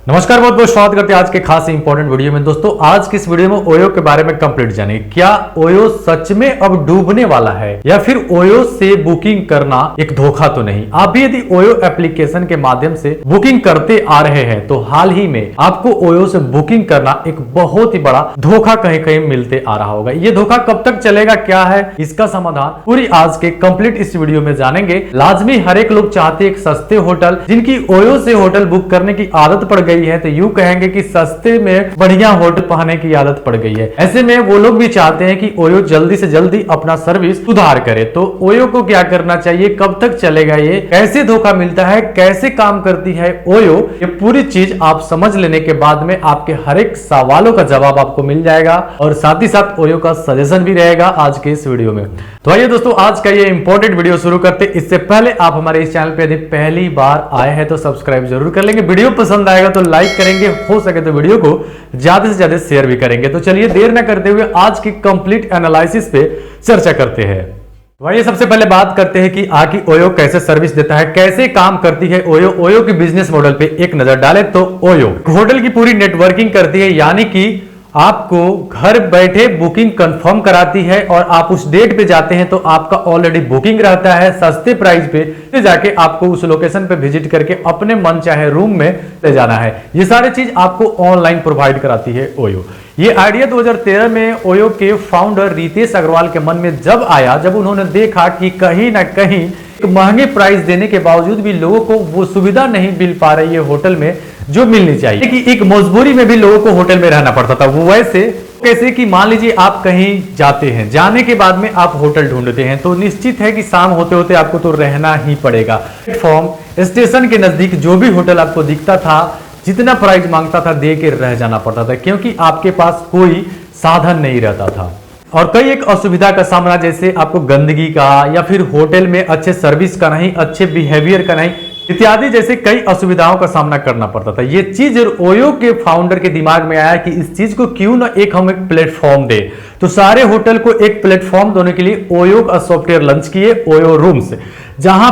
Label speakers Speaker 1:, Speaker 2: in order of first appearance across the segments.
Speaker 1: नमस्कार, बहुत बहुत स्वागत करते हैं आज के खास इंपॉर्टेंट वीडियो में। दोस्तों, आज की इस वीडियो में ओयो के बारे में कंप्लीट जानेंगे। क्या ओयो सच में अब डूबने वाला है या फिर ओयो से बुकिंग करना एक धोखा तो नहीं। आप भी यदि ओयो एप्लीकेशन के माध्यम से बुकिंग करते आ रहे हैं तो हाल ही में आपको ओयो से बुकिंग करना एक बहुत ही बड़ा धोखा कहीं कहीं मिलते आ रहा होगा। ये धोखा कब तक चलेगा, क्या है इसका समाधान, पूरी आज के कंप्लीट इस वीडियो में जानेंगे। लाजमी हर एक लोग चाहते हैं एक सस्ते होटल, जिनकी ओयो से होटल बुक करने की आदत पड़ गई है तो यूं कहेंगे कि सस्ते में बढ़िया होटल पाने की आदत पड़ गई है। ऐसे में वो लोग भी चाहते हैं कि ओयो जल्दी से जल्दी अपना सर्विस सुधार करे। तो ओयो को क्या करना चाहिए, कब तक चलेगा, ये कैसे धोखा मिलता है, कैसे काम करती है ओयो, ये पूरी चीज आप समझ लेने के बाद में आपके हर एक सवालों का जवाब आपको मिल जाएगा और साथ ही साथ ओयो का सजेशन भी रहेगा आज के इस वीडियो में। तो आइए दोस्तों, आज का ये इंपॉर्टेंट वीडियो शुरू करते। इससे पहले आप हमारे इस चैनल पे यदि पहली बार आए हैं तो सब्सक्राइब जरूर कर लेंगे। वीडियो पसंद आएगा तो लाइक करेंगे, हो सके तो वीडियो को ज्यादा से ज्यादा शेयर भी करेंगे। तो चलिए देर न करते हुए आज की कंप्लीट एनालिसिस पे चर्चा करते हैं। तो आइए सबसे पहले बात करते हैं कि आखिर ओयो कैसे सर्विस देता है, कैसे काम करती है ओयो। ओयो के बिजनेस मॉडल पे एक नजर डालें तो ओयो होटल की पूरी नेटवर्किंग करती है, यानी कि आपको घर बैठे बुकिंग कंफर्म कराती है और आप उस डेट पे जाते हैं तो आपका ऑलरेडी बुकिंग रहता है सस्ते प्राइस पे जाके आपको उस लोकेशन पे विजिट करके अपने मन चाहे रूम में ले जाना है। ये सारी चीज आपको ऑनलाइन प्रोवाइड कराती है ओयो। ये आइडिया 2013 में ओयो के फाउंडर रितेश अग्रवाल के मन में जब आया, जब उन्होंने देखा कि कहीं ना कहीं महंगे प्राइस देने के बावजूद भी लोगों को वो सुविधा नहीं मिल पा रही है होटल में जो मिलनी चाहिए, कि एक मजबूरी में भी लोगों को होटल में रहना पड़ता था। वो वैसे कैसे कि मान लीजिए आप कहीं जाते हैं, जाने के बाद में आप होटल ढूंढते हैं तो निश्चित है कि शाम होते होते आपको तो रहना ही पड़ेगा। प्लेटफॉर्म स्टेशन के नजदीक जो भी होटल आपको दिखता था, जितना प्राइस मांगता था दे के रह जाना पड़ता था, क्योंकि आपके पास कोई साधन नहीं रहता था। और कई एक असुविधा का सामना, जैसे आपको गंदगी का या फिर होटल में अच्छे सर्विस का नहीं, अच्छे बिहेवियर का नहीं, इत्यादि जैसे कई असुविधाओं का सामना करना पड़ता था। ये चीज ओयो के फाउंडर के दिमाग में आया कि इस चीज को क्यों ना हम एक प्लेटफॉर्म दे। तो सारे होटल को एक प्लेटफॉर्म देने के लिए ओयो का सॉफ्टवेयर लॉन्च किए, ओयो रूम्स, जहां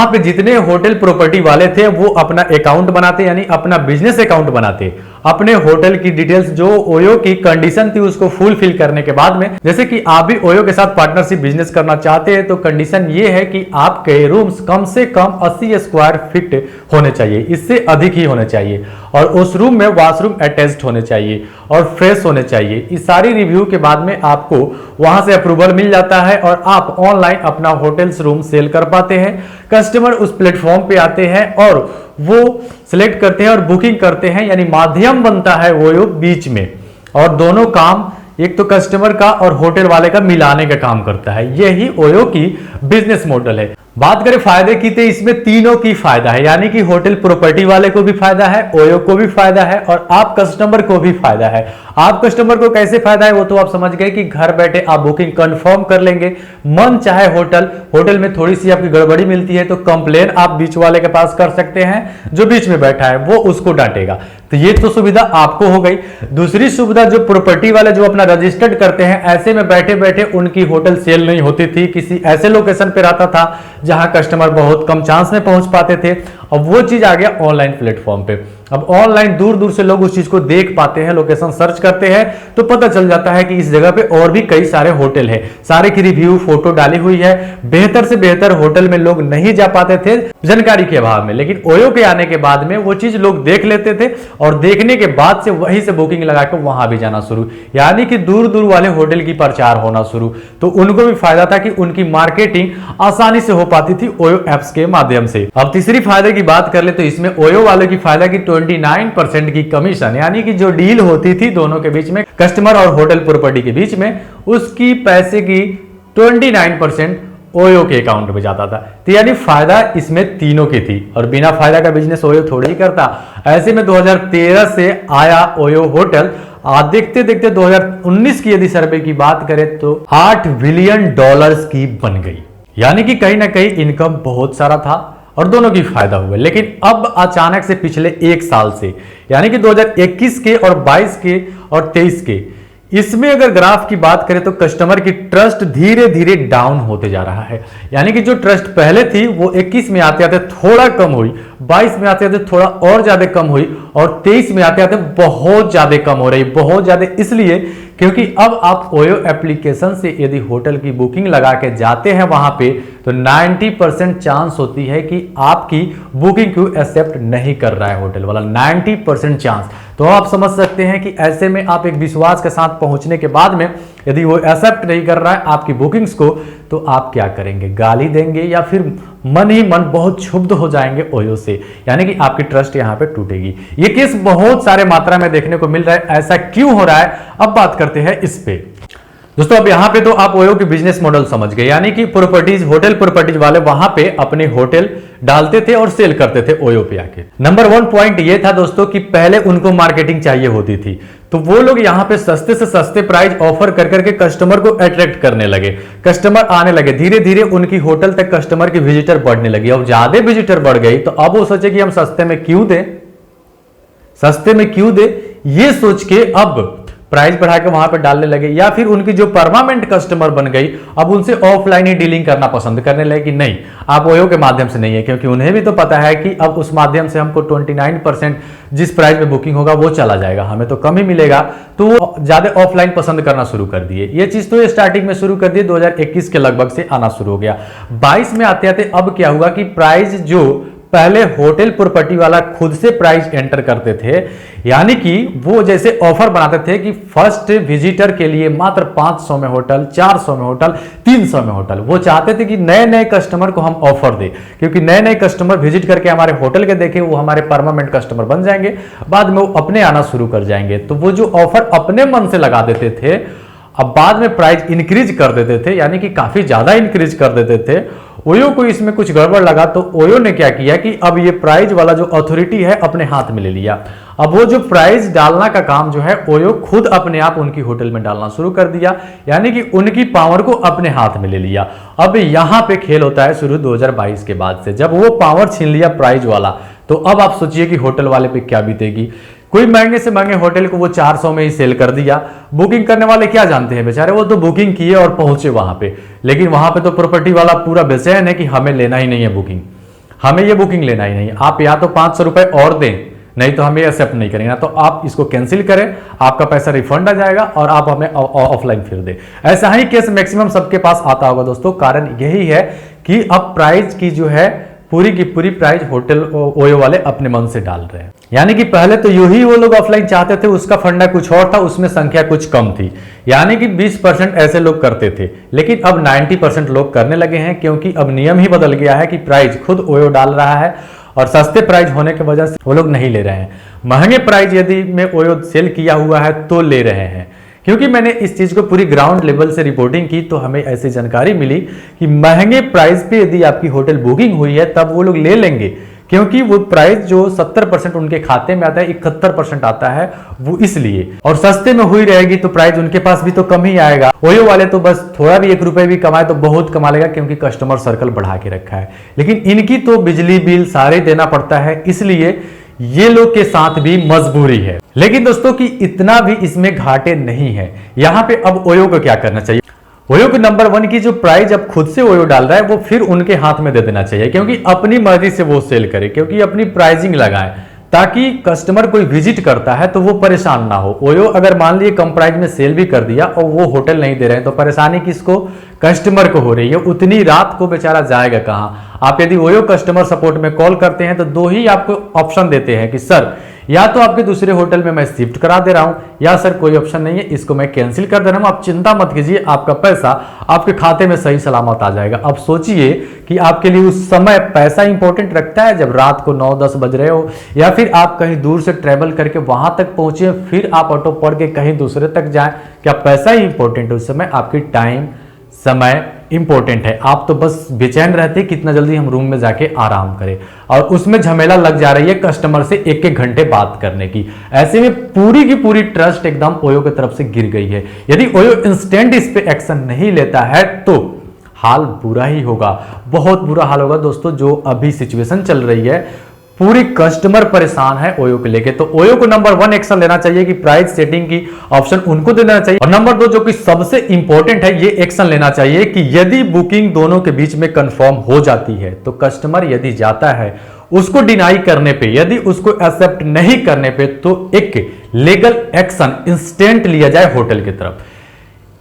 Speaker 1: पे जितने होटल प्रॉपर्टी वाले थे वो अपना अकाउंट बनाते, यानी अपना बिजनेस अकाउंट बनाते, अपने होटल की डिटेल्स जो ओयो की कंडीशन थी उसको फुलफिल करने के बाद में, जैसे कि आप भी ओयो के साथ पार्टनरशिप बिजनेस करना चाहते हैं तो कंडीशन ये है कि आपके रूम्स कम से कम 80 स्क्वायर फीट होने चाहिए, इससे अधिक ही होने चाहिए, और उस रूम में वॉशरूम अटैच्ड होने चाहिए और फ्रेश होने चाहिए। इस सारी रिव्यू के बाद में आपको वहां से अप्रूवल मिल जाता है और आप ऑनलाइन अपना होटल्स रूम सेल कर पाते हैं। कस्टमर उस प्लेटफॉर्म पे आते हैं और वो सिलेक्ट करते हैं और बुकिंग करते हैं, यानी माध्यम बनता है ओयो बीच में, और दोनों काम एक तो कस्टमर का और होटल वाले का मिलाने का काम करता है। यही ओयो की बिजनेस मॉडल है। बात करें फायदे की तो इसमें तीनों की फायदा है, यानी कि होटल प्रॉपर्टी वाले को भी फायदा है, ओयो को भी फायदा है और आप कस्टमर को भी फायदा है। आप कस्टमर को कैसे फायदा है वो तो आप समझ गए कि घर बैठे आप बुकिंग कंफर्म कर लेंगे, मन चाहे होटल में थोड़ी सी आपकी गड़बड़ी मिलती है तो कंप्लेन आप बीच वाले के पास कर सकते हैं, जो बीच में बैठा है वो उसको डांटेगा। तो ये तो सुविधा आपको हो गई। दूसरी सुविधा, जो प्रॉपर्टी वाले जो अपना रजिस्टर्ड करते हैं, ऐसे में बैठे बैठे उनकी होटल सेल नहीं होती थी, किसी ऐसे लोकेशन पे रहता था जहां कस्टमर बहुत कम चांस में पहुंच पाते थे। अब वो चीज आ गया ऑनलाइन प्लेटफॉर्म पे। अब ऑनलाइन दूर दूर से लोग उस चीज को देख पाते हैं, लोकेशन सर्च करते हैं तो पता चल जाता है कि इस जगह पे और भी कई सारे होटल है, सारे की रिव्यू फोटो डाली हुई है। बेहतर से बेहतर होटल में लोग नहीं जा पाते थे जानकारी के अभाव में, लेकिन ओयो के आने के बाद में वो चीज लोग देख लेते थे और देखने के बाद से वहीं से बुकिंग लगाकर वहां भी जाना शुरू, यानी कि दूर दूर वाले होटल की प्रचार होना शुरू। तो उनको भी फायदा था कि उनकी मार्केटिंग आसानी से हो पाती थी ओयो एप्स के माध्यम से। अब तीसरी फायदे की बात कर ले तो इसमें ओयो वालों की फायदा की 29% की कमीशन, यानी कि जो डील होती थी दोनों के बीच में, कस्टमर और होटल प्रॉपर्टी के बीच में, उसकी पैसे की 29% ओयो के अकाउंट में जाता था। तो यानी फायदा इसमें तीनों की थी, और बिना फायदा का बिजनेस ओयो थोड़ी ही करता। ऐसे में 2013 से आया ओयो होटल, देखते देखते 2019 की यदि सर्वे की बात करें तो $8 बिलियन की बन गई, यानी कि कहीं ना कहीं इनकम बहुत सारा था और दोनों की फायदा हुआ। लेकिन अब अचानक से पिछले एक साल से, यानी कि 2021 के और 22 के और 23 के, इसमें अगर ग्राफ की बात करें तो कस्टमर की ट्रस्ट धीरे धीरे डाउन होते जा रहा है। यानी कि जो ट्रस्ट पहले थी वो 21 में आते आते थोड़ा कम हुई, 22 में आते आते थोड़ा और ज्यादा कम हुई, और 23 में आते आते बहुत ज्यादा कम हो रही। बहुत ज्यादा इसलिए क्योंकि अब आप ओयो एप्लीकेशन से यदि होटल की बुकिंग लगा के जाते हैं वहां पे, तो 90% चांस होती है कि आपकी बुकिंग को एक्सेप्ट नहीं कर रहा है होटल वाला, 90% चांस। तो आप समझ सकते हैं कि ऐसे में आप एक विश्वास के साथ पहुंचने के बाद में यदि वो एक्सेप्ट नहीं कर रहा है आपकी बुकिंग्स को, तो आप क्या करेंगे? गाली देंगे या फिर मन ही मन बहुत क्षुब्ध हो जाएंगे ओयो से, यानी कि आपकी ट्रस्ट यहां पे टूटेगी। ये केस बहुत सारे मात्रा में देखने को मिल रहा है। ऐसा क्यों हो रहा है, अब बात करते हैं इस पे। दोस्तों अब यहां पे तो आप ओयो की बिजनेस मॉडल समझ गए, यानी कि प्रॉपर्टीज, होटल प्रॉपर्टीज वाले वहां पे अपने होटल डालते थे और सेल करते थे ओयो पे आके। नंबर 1 पॉइंट ये था दोस्तों कि पहले उनको मार्केटिंग चाहिए होती थी, तो वो लोग यहां पे सस्ते से सस्ते प्राइस ऑफर कर करके कस्टमर को अट्रैक्ट करने लगे, कस्टमर आने लगे, धीरे धीरे उनकी होटल तक कस्टमर की विजिटर बढ़ने लगी। अब ज्यादा विजिटर बढ़ गई तो अब वो सोचे कि हम सस्ते में क्यों दें, सस्ते में क्यों दें, ये सोच के अब प्राइस बढ़ा के वहां पे डालने लगे। या फिर उनकी जो परमानेंट कस्टमर बन गई अब उनसे ऑफलाइन ही डीलिंग करना पसंद करने लगे कि नहीं, आप ओयो के माध्यम से नहीं है, क्योंकि उन्हें भी तो पता है कि अब उस माध्यम से हमको 29% जिस प्राइस में बुकिंग होगा वो चला जाएगा, हमें तो कम ही मिलेगा। तो वो ज्यादा ऑफलाइन पसंद करना शुरू कर दिए। ये चीज तो स्टार्टिंग में शुरू कर दिए, 2021 के लगभग से आना शुरू हो गया। 22 में आते आते अब क्या हुआ कि प्राइस जो पहले होटल प्रॉपर्टी वाला खुद से प्राइस एंटर करते थे, यानी कि वो जैसे ऑफर बनाते थे कि फर्स्ट विजिटर के लिए मात्र 500 में होटल, 400 में होटल, 300 में होटल। वो चाहते थे कि नए नए कस्टमर को हम ऑफर दें, क्योंकि नए नए कस्टमर विजिट करके हमारे होटल के देखे वो हमारे परमानेंट कस्टमर बन जाएंगे, बाद में वो अपने आना शुरू कर जाएंगे। तो वो जो ऑफर अपने मन से लगा देते थे, अब बाद में प्राइस इंक्रीज कर देते थे, यानी कि काफी ज्यादा इंक्रीज कर देते थे। ओयो को इसमें कुछ गड़बड़ लगा तो ओयो ने क्या किया कि अब ये प्राइस वाला जो अथॉरिटी है अपने हाथ में ले लिया। अब वो जो प्राइस डालना का काम जो है ओयो खुद अपने आप उनकी होटल में डालना शुरू कर दिया, यानी कि उनकी पावर को अपने हाथ में ले लिया। अब यहां पे खेल होता है शुरू 2022 के बाद से, जब वो पावर छीन लिया प्राइस वाला, तो अब आप सोचिए कि होटल वाले पे क्या बीतेगी। कोई महंगे से महंगे होटल को वो 400 में ही सेल कर दिया। बुकिंग करने वाले क्या जानते हैं बेचारे, वो तो बुकिंग किए और पहुंचे वहां पे, लेकिन वहां पे तो प्रॉपर्टी वाला पूरा बेचैन है कि हमें लेना ही नहीं है बुकिंग, हमें ये बुकिंग लेना ही नहीं, आप या तो 500 रुपए और दें, नहीं तो हम ये एक्सेप्ट नहीं करेंगे, ना तो आप इसको कैंसिल करें, आपका पैसा रिफंड आ जाएगा और आप हमें ऑफलाइन फिर दें। ऐसा ही केस मैक्सिमम सबके पास आता होगा दोस्तों। कारण यही है कि अब प्राइस की जो है पूरी की पूरी प्राइस होटल ओयो वाले अपने मन से डाल रहे हैं। यानी कि पहले तो यूं ही वो लोग ऑफलाइन चाहते थे, उसका फंडा कुछ और था, उसमें संख्या कुछ कम थी, यानी कि 20% ऐसे लोग करते थे, लेकिन अब 90% लोग करने लगे हैं, क्योंकि अब नियम ही बदल गया है कि प्राइस खुद ओयो डाल रहा है और सस्ते प्राइस होने की वजह से वो लोग नहीं ले रहे हैं। महंगे प्राइस यदि में ओयो सेल किया हुआ है तो ले रहे हैं। क्योंकि मैंने इस चीज को पूरी ग्राउंड लेवल से रिपोर्टिंग की तो हमें ऐसी जानकारी मिली कि महंगे प्राइस पे यदि आपकी होटल बुकिंग हुई है तब वो लोग ले लेंगे, क्योंकि वो प्राइस जो 70% उनके खाते में आता है, 71% आता है वो इसलिए, और सस्ते में हुई रहेगी तो प्राइस उनके पास भी तो कम ही आएगा। ओयो वाले तो बस थोड़ा भी 1 रुपए भी कमाए तो बहुत कमा लेगा, क्योंकि कस्टमर सर्कल बढ़ा के रखा है, लेकिन इनकी तो बिजली बिल सारे देना पड़ता है, इसलिए ये लोग के साथ भी मजबूरी है। लेकिन दोस्तों कि इतना भी इसमें घाटे नहीं है। यहां पे अब ओयो को क्या करना चाहिए, ओयो को नंबर 1 की जो प्राइस अब खुद से ओयो डाल रहा है वो फिर उनके हाथ में दे देना चाहिए, क्योंकि अपनी मर्जी से वो सेल करे, क्योंकि अपनी प्राइसिंग लगाए, ताकि कस्टमर कोई विजिट करता है तो वो परेशान ना हो। ओयो अगर मान लिए कम प्राइस में सेल भी कर दिया और वो होटल नहीं दे रहे हैं तो परेशानी किसको, कस्टमर को हो रही है। उतनी रात को बेचारा जाएगा कहां। आप यदि ओयो कस्टमर सपोर्ट में कॉल करते हैं तो 2 ही आपको ऑप्शन देते हैं कि सर या तो आपके दूसरे होटल में मैं शिफ्ट करा दे रहा हूं, या सर कोई ऑप्शन नहीं है, इसको मैं कैंसिल कर दे रहा हूं, आप चिंता मत कीजिए, आपका पैसा आपके खाते में सही सलामत आ जाएगा। अब सोचिए कि आपके लिए उस समय पैसा इंपॉर्टेंट रखता है जब रात को 9-10 बज रहे हो, या फिर आप कहीं दूर से ट्रेवल करके वहां तक पहुंचे, फिर आप ऑटो पकड़ के कहीं दूसरे तक जाएं, क्या पैसा ही इंपॉर्टेंट है उस समय, आपकी टाइम समय इंपॉर्टेंट है। आप तो बस बेचैन रहते कितना जल्दी हम रूम में जाके आराम करें, और उसमें झमेला लग जा रही है कस्टमर से 1-1 घंटे बात करने की। ऐसे में पूरी की पूरी ट्रस्ट एकदम ओयो की तरफ से गिर गई है। यदि ओयो इंस्टेंट इस पे एक्शन नहीं लेता है तो हाल बुरा ही होगा, बहुत बुरा हाल होगा दोस्तों। जो अभी सिचुएशन चल रही है पूरी कस्टमर परेशान है ओयो को लेके। तो ओयो को नंबर 1 एक्शन लेना चाहिए कि प्राइस सेटिंग की ऑप्शन उनको देना चाहिए। और नंबर 2 जो कि सबसे इंपॉर्टेंट है, ये एक्शन लेना चाहिए कि यदि बुकिंग दोनों के बीच में कंफर्म हो जाती है तो कस्टमर यदि जाता है उसको डिनाई करने पे, यदि उसको एक्सेप्ट नहीं करने पे, तो एक लीगल एक्शन इंस्टेंट लिया जाए होटल की तरफ।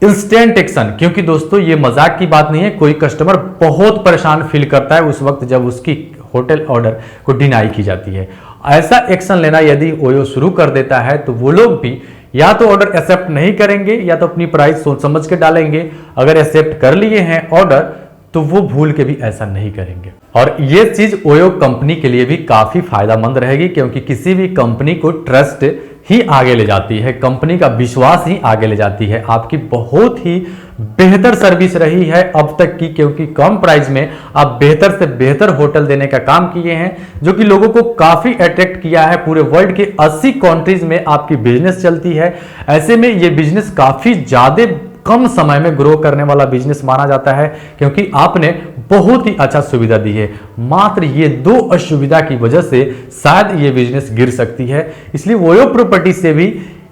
Speaker 1: इंस्टेंट एक्शन, क्योंकि दोस्तों ये मजाक की बात नहीं है। कोई कस्टमर बहुत परेशान फील करता है उस वक्त जब उसकी होटल ऑर्डर को डिनाई की जाती है। ऐसा एक्शन लेना यदि ओयो शुरू कर देता है तो वो लोग भी या तो ऑर्डर एक्सेप्ट नहीं करेंगे या तो अपनी प्राइस सोच समझ के डालेंगे। अगर एक्सेप्ट कर लिए हैं ऑर्डर तो वो भूल के भी ऐसा नहीं करेंगे। और ये चीज ओयो कंपनी के लिए भी काफी फायदेमंद रहेगी, क्योंकि किसी भी कंपनी को ट्रस्ट ही आगे ले जाती है, कंपनी का विश्वास ही आगे ले जाती है। आपकी बहुत ही बेहतर सर्विस रही है अब तक की, क्योंकि कम प्राइस में आप बेहतर से बेहतर होटल देने का काम किए हैं, जो कि लोगों को काफी अट्रैक्ट किया है। पूरे वर्ल्ड के 80 कंट्रीज में आपकी बिजनेस चलती है। ऐसे में ये बिजनेस काफी ज्यादा कम समय में ग्रो करने वाला बिजनेस माना जाता है, क्योंकि आपने बहुत ही अच्छा सुविधा दी है। मात्र ये 2 असुविधा की वजह से शायद ये बिजनेस गिर सकती है। इसलिए ओयो प्रॉपर्टी से भी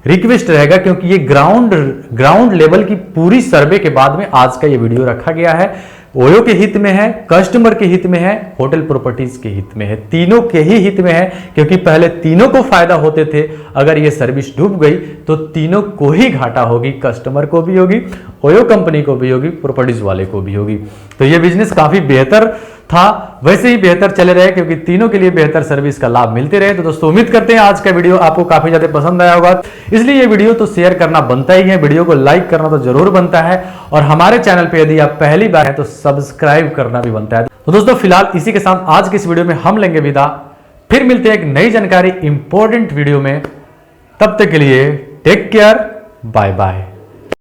Speaker 1: रिक्वेस्ट रहेगा, क्योंकि ये ग्राउंड लेवल की पूरी सर्वे के बाद में आज का ये वीडियो रखा गया है। ओयो के हित में है, कस्टमर के हित में है, होटल प्रॉपर्टीज के हित में है, तीनों के ही हित में है, क्योंकि पहले तीनों को फायदा होते थे। अगर ये सर्विस डूब गई तो तीनों को ही घाटा होगी, कस्टमर को भी होगी, ओयो कंपनी को भी होगी, प्रॉपर्टीज वाले को भी होगी। तो ये बिजनेस काफी बेहतर था, वैसे ही बेहतर चले रहे, क्योंकि तीनों के लिए बेहतर सर्विस का लाभ मिलते रहे। तो दोस्तों उम्मीद करते हैं आज का वीडियो आपको काफी ज्यादा पसंद आया होगा, इसलिए ये वीडियो तो शेयर करना बनता ही है, वीडियो को लाइक करना तो जरूर बनता है, और हमारे चैनल पे यदि आप पहली बार हैं तो सब्सक्राइब करना भी बनता है। तो दोस्तों फिलहाल इसी के साथ आज की इस वीडियो में हम लेंगे विदा, फिर मिलते हैं एक नई जानकारी इंपॉर्टेंट वीडियो में। तब तक के लिए टेक केयर, बाय बाय।